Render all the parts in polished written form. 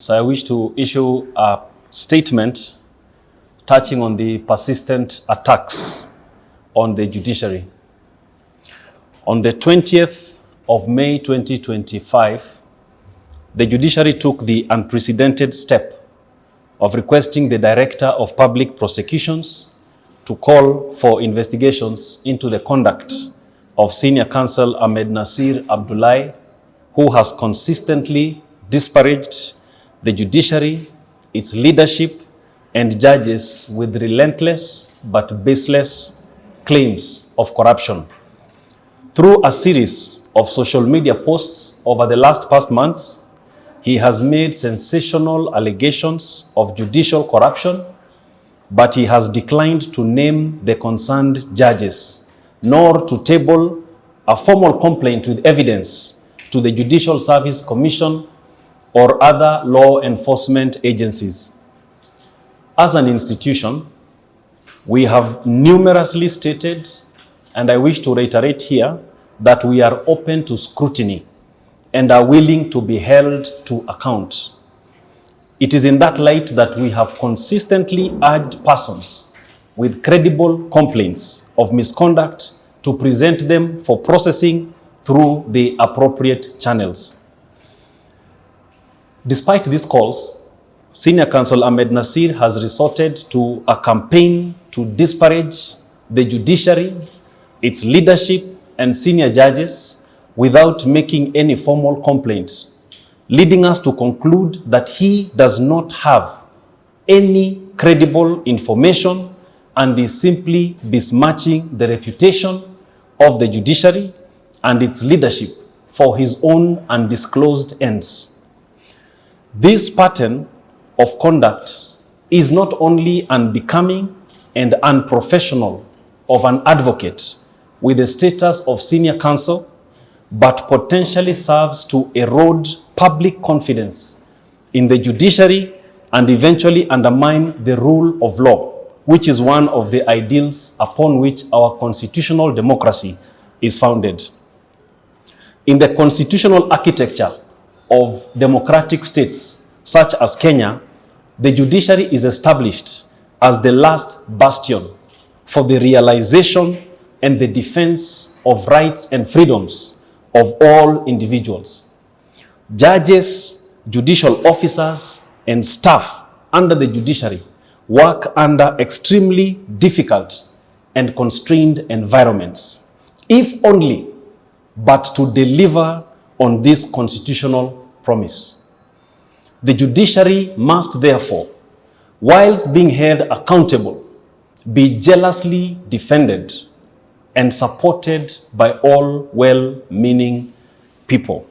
So I wish to issue a statement touching on the persistent attacks on the judiciary. On the 20th of May 2025, the judiciary took the unprecedented step of requesting the Director of Public Prosecutions to call for investigations into the conduct of Senior Counsel Ahmednasir Abdullahi, who has consistently disparaged the judiciary, its leadership, and judges with relentless but baseless claims of corruption. Through a series of social media posts over the past months, he has made sensational allegations of judicial corruption, but he has declined to name the concerned judges, nor to table a formal complaint with evidence to the Judicial Service Commission or other law enforcement agencies. As an institution, we have numerously stated, and I wish to reiterate here, that we are open to scrutiny and are willing to be held to account. It is in that light that we have consistently urged persons with credible complaints of misconduct to present them for processing through the appropriate channels. Despite these calls, Senior Counsel Ahmednasir has resorted to a campaign to disparage the judiciary, its leadership, and senior judges without making any formal complaint, leading us to conclude that he does not have any credible information and is simply besmirching the reputation of the judiciary and its leadership for his own undisclosed ends. This pattern of conduct is not only unbecoming and unprofessional of an advocate with the status of senior counsel, but potentially serves to erode public confidence in the judiciary and eventually undermine the rule of law, which is one of the ideals upon which our constitutional democracy is founded. In the constitutional architecture of democratic states such as Kenya, the judiciary is established as the last bastion for the realization and the defense of rights and freedoms of all individuals. Judges, judicial officers, and staff under the judiciary work under extremely difficult and constrained environments, if only but to deliver on this constitutional promise. The judiciary must therefore, whilst being held accountable, be jealously defended and supported by all well-meaning people.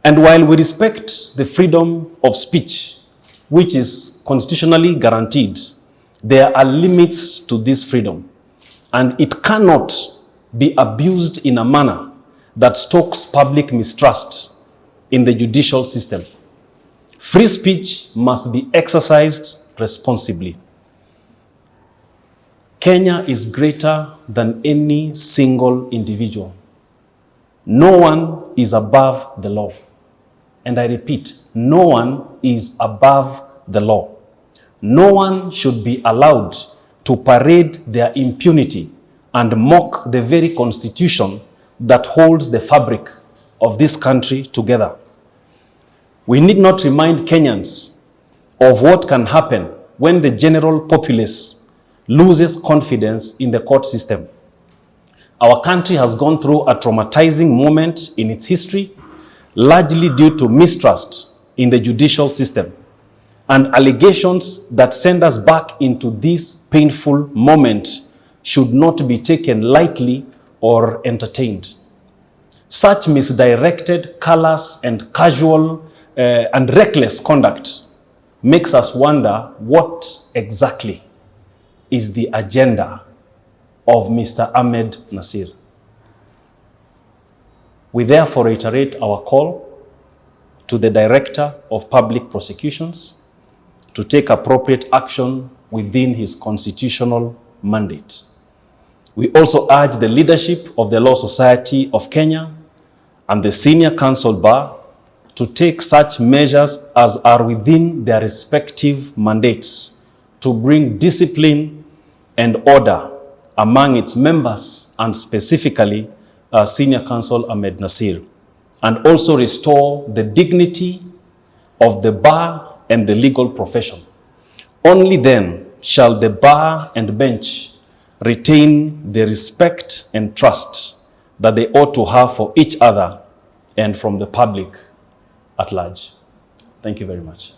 And while we respect the freedom of speech, which is constitutionally guaranteed, there are limits to this freedom, and it cannot be abused in a manner that stokes public mistrust in the judicial system. Free speech must be exercised responsibly. Kenya is greater than any single individual. No one is above the law. And I repeat, no one is above the law. No one should be allowed to parade their impunity and mock the very constitution that holds the fabric of this country together. We need not remind Kenyans of what can happen when the general populace loses confidence in the court system. Our country has gone through a traumatizing moment in its history, largely due to mistrust in the judicial system and allegations that send us back into this painful moment should not be taken lightly or entertained. Such misdirected, callous, and casual and reckless conduct makes us wonder what exactly is the agenda of Mr. Ahmednasir. We therefore reiterate our call to the Director of Public Prosecutions to take appropriate action within his constitutional mandate. We also urge the leadership of the Law Society of Kenya and the Senior Counsel Bar to take such measures as are within their respective mandates to bring discipline and order among its members, and specifically Senior Counsel Ahmednasir, and also restore the dignity of the bar and the legal profession. Only then shall the bar and bench retain the respect and trust that they ought to have for each other and from the public at large. Thank you very much.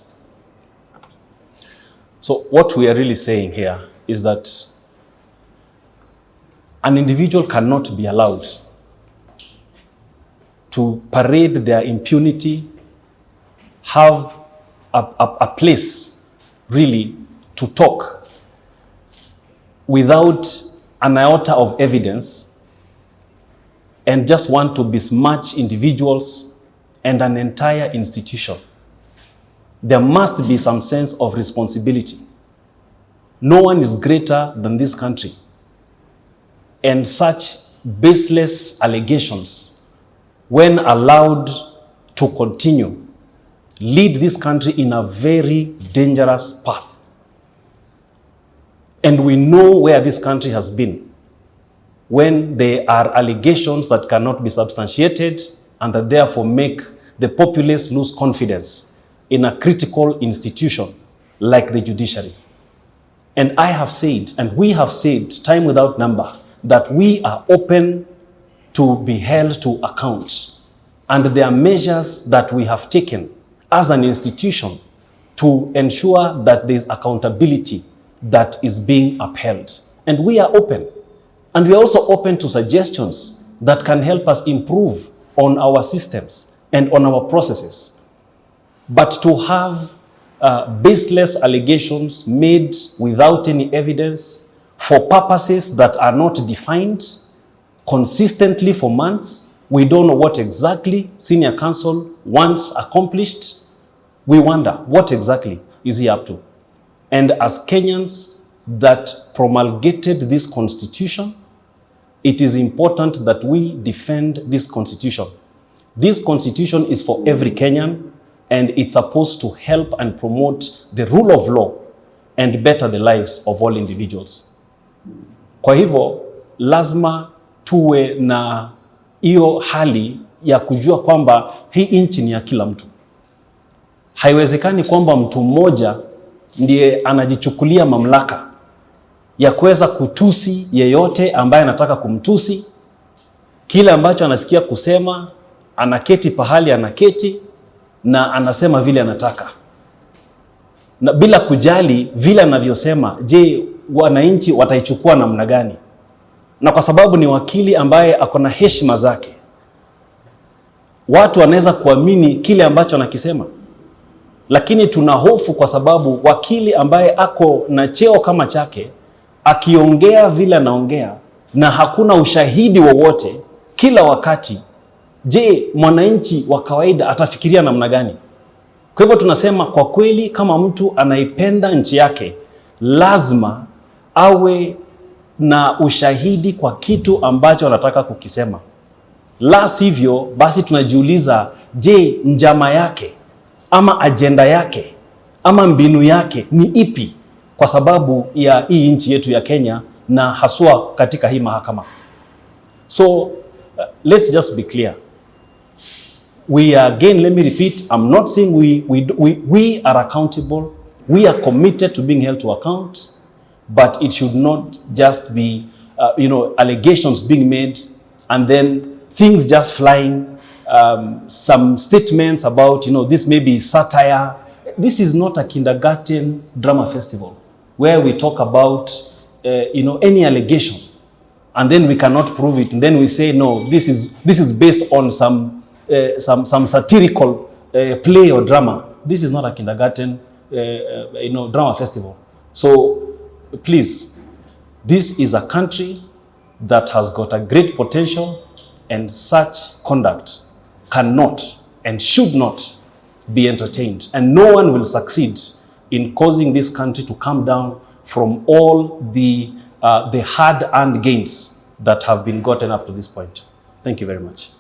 So what we are really saying here is that an individual cannot be allowed to parade their impunity, have a place really to talk without an iota of evidence, and just want to besmirch individuals and an entire institution. There must be some sense of responsibility. No one is greater than this country. And such baseless allegations, when allowed to continue, lead this country in a very dangerous path. And we know where this country has been when there are allegations that cannot be substantiated and that therefore make the populace lose confidence in a critical institution like the judiciary. And I have said, and we have said time without number, that we are open to be held to account. And there are measures that we have taken as an institution to ensure that there is accountability that is being upheld. And we are open. And we are also open to suggestions that can help us improve on our systems and on our processes. But to have baseless allegations made without any evidence for purposes that are not defined consistently for months, we don't know what exactly Senior Counsel wants accomplished. We wonder, what exactly is he up to? And as Kenyans that promulgated this constitution, it is important that we defend this constitution. This constitution is for every Kenyan, and it's supposed to help and promote the rule of law and better the lives of all individuals. Kwa hivyo, lazima tuwe na hiyo hali ya kujua kwamba hii nchi ni ya kila mtu. Haiwezekani kwamba mtu mmoja ndiye anajichukulia mamlaka ya kuweza kutusi yeyote ambaye anataka kumtusi. Kile ambacho anasikia kusema, anaketi pahali anaketi na anasema vile anataka, na bila kujali vile anavyosema, je, wananchi wataichukua namna gani? Na kwa sababu ni wakili ambaye ako na heshima zake, watu wanaweza kuamini kile ambacho anakisema. Lakini tuna hofu kwa sababu wakili ambaye ako na cheo kama chake akiongea vile anaongea na hakuna ushahidi wowote kila wakati, je, mwananchi wa kawaida atafikiria namna gani? Kwa hivyo tunasema kwa kweli, kama mtu anaipenda nchi yake, lazima awe na ushahidi kwa kitu ambacho anataka kukisema. La sivyo, basi tunajiuliza, je, njama yake ama ajenda yake ama mbinu yake ni ipi kwa sababu ya hii nchi yetu ya Kenya na haswa katika hii mahakama? So let's just be clear. We are, again, let me repeat, I'm not saying we are accountable. We are committed to being held to account, but it should not just be allegations being made and then things just flying. Some statements about, this may be satire. This is not a kindergarten drama festival where we talk about, any allegation and then we cannot prove it. And then we say, no, this is based on some satirical play or drama. This is not a kindergarten, drama festival. So please, this is a country that has got a great potential, and such conduct cannot and should not be entertained. And no one will succeed in causing this country to come down from all the hard-earned gains that have been gotten up to this point. Thank you very much.